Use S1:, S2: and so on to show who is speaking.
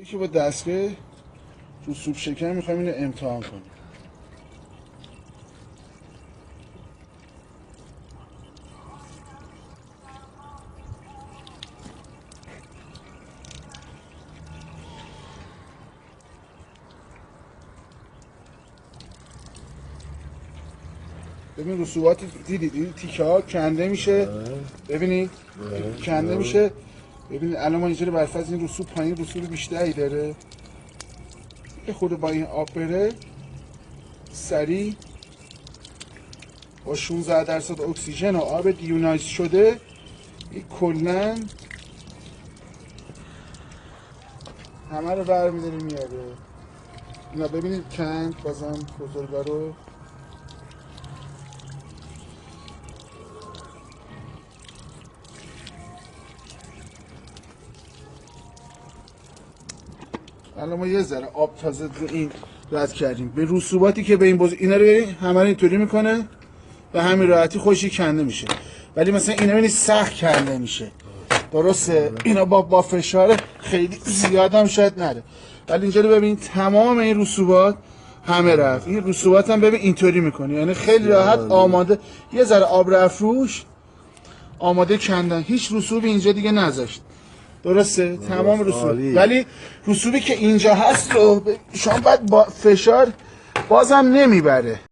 S1: که با دستگاه رسوب شکن میخوایم اینو امتحان کنیم. ببین رسوبات دیدید این تیکه ها کنده میشه. ببینید کنده میشه. ببینید الان ما اینجوری برفرض این رسوب پایین رسوب بیشتری داره. یه خورده با این آب بره سریع با 16% اکسیژن و آب دیونایز شده این کلن همه رو برمی‌داره میاره. اینا ببینید کند بازم بزرگا رو الان ما یه ذره آب تازه رو این رد کردیم به رسوباتی که به این اینا رو ببین همه رو اینطوری میکنه به همین راحتی خوشی کنده میشه. ولی مثلا اینا ببینید سخت کنده میشه. درسته اینا با فشار خیلی زیاد هم شاید نره. ولی اینجا رو ببینید تمام این رسوبات همه رفت. این رسوبات هم ببین اینطوری میکنه یعنی خیلی راحت آماده یه ذره آب رفت روش آماده کندن هیچ رسوبی اینجا دیگه نذاشت. درسته تمام رسوب. ولی رسوبی که اینجا هست رو شما باید با فشار بازم نمیبره.